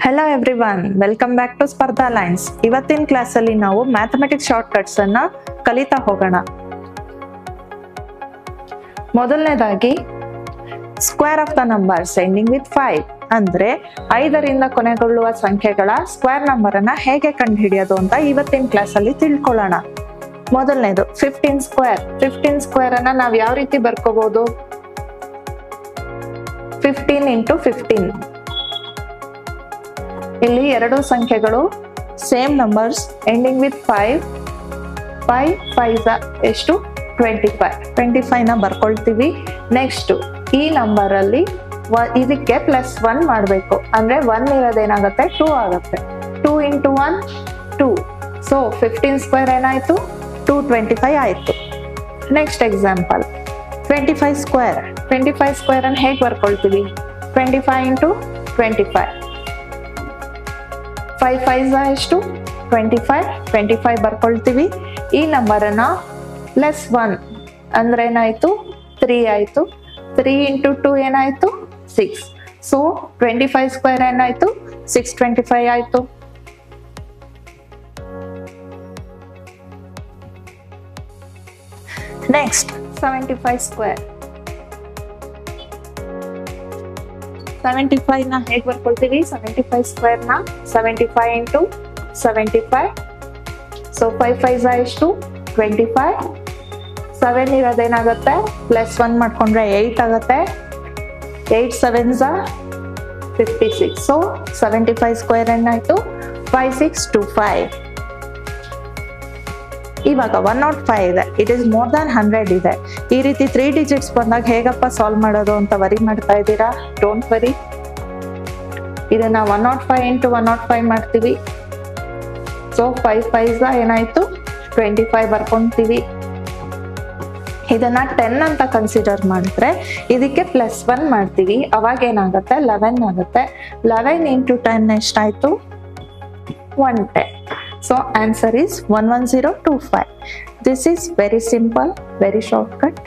Hello everyone, welcome back to Spardha lines. ಇವತ್ತಿನ ಕ್ಲಾಸಲ್ಲಿ ನಾವು ಮ್ಯಾಥಮೆಟಿಕ್ಸ್ ಶಾರ್ಟ್ ಕಟ್ಸ್ ಅನ್ನ ಕಲಿತಾ ಹೋಗೋಣ. ಮೊದಲನೇದಾಗಿ square of the numbers ending with 5 ಅಂದ್ರೆ 5ರಿಂದ ಕೊನೆಗೊಳ್ಳುವ ಸಂಖ್ಯೆಗಳ ಸ್ಕ್ವೇರ್ ನಂಬರ್ ಅನ್ನ ಹೇಗೆ ಕಂಡುಹಿಡಿಯೋದು ಅಂತ ಇವತ್ತಿನ ಕ್ಲಾಸಲ್ಲಿ ತಿಳ್ಕೊಳ್ಳೋಣ. ಮೊದಲನೇದು 15 ಸ್ಕ್ವೇರ್. 15 ಸ್ಕ್ವೇರ್ ಅನ್ನ ನಾವು ಯಾವ ರೀತಿ ಬರ್ಕೋಬಹುದು? 15 ಇಂಟು 15. ಇಲ್ಲಿ ಎರಡು ಸಂಖ್ಯೆಗಳು ಸೇಮ್ ನಂಬರ್ಸ್ ಎಂಡಿಂಗ್ ವಿತ್ 5. 5 5 ಎಷ್ಟು? 25 ನ ಬರ್ಕೊಳ್ತೀವಿ. ನೆಕ್ಸ್ಟ್ ಈ ನಂಬರ್ ಅಲ್ಲಿ ಇದಕ್ಕೆ +1 ಮಾಡಬೇಕು. ಅಂದ್ರೆ 1 ಇರೋದೇನಾಗುತ್ತೆ? 2 ಆಗುತ್ತೆ. 2 ಇಂಟು 1 2. ಸೊ 15 ಸ್ಕ್ವೇರ್ ಏನಾಯ್ತು? 225 ಆಯ್ತು. Next example 25 square. 25 ಸ್ಕ್ವೇರ್ ಅನ್ನು ಹೇಗೆ ಬರ್ಕೊಳ್ತೀವಿ? 25 ಇಂಟು 25. 5 5 ಎಷ್ಟು? 25 ಬರ್ಕೊಳ್ತೀವಿ. ಈ ನಂಬರ್ ಅನ್ನ +1 ಅಂದ್ರೆ ಏನಾಯ್ತು? 3 ಆಯ್ತು. 3 ಇಂಟು 2 ಏನಾಯ್ತು? 6. ಸೊ 25 ಸ್ಕ್ವೇರ್ ಏನಾಯ್ತು? 625 ಆಯ್ತು. Next 75 square. 75 ನ ಹೇಗೆ ಬರ್ಕೊಳ್ತೀವಿ? 75 ಸ್ಕ್ವೇರ್ ನ 75 ಇಂಟು 75. ಸೊ 5 5 ಎಷ್ಟು? 25. 7 ಇರೋದೇನಾಗುತ್ತೆ? +1 ಮಾಡ್ಕೊಂಡ್ರೆ 8 ಆಗುತ್ತೆ. 8 7s 56. ಸೊ 75 ಸ್ಕ್ವೇರ್ ಏನಾಯ್ತು? 5625. ಇವಾಗ 105 ಇದೆ. ಇಟ್ ಇಸ್ ಮೋರ್ ದನ್ 100 ಇದೆ. ಈ ರೀತಿ 3 ಡಿಜಿಟ್ಸ್ ಬಂದಾಗ ಹೇಗಪ್ಪ ಸಾಲ್ವ್ ಮಾಡೋದು ಅಂತ ವರಿ ಮಾಡ್ತಾ ಇದ್ದೀರಾ? Don't worry. ಇದನ್ನ 105 ಇಂಟು 105 ಮಾಡ್ತೀವಿ. ಸೊ 5 5s ಏನಾಯ್ತು? 25 ಬರ್ಕೊಂತೀವಿ. ಇದನ್ನ 10 ಅಂತ ಕನ್ಸಿಡರ್ ಮಾಡಿದ್ರೆ ಇದಕ್ಕೆ +1 ಮಾಡ್ತೀವಿ. ಅವಾಗ ಏನಾಗುತ್ತೆ? 11 ಆಗುತ್ತೆ. 11 ಇಂಟು 10 ಎಷ್ಟಾಯ್ತು? 110. So answer is 11025. This is very simple, very shortcut.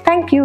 Thank you.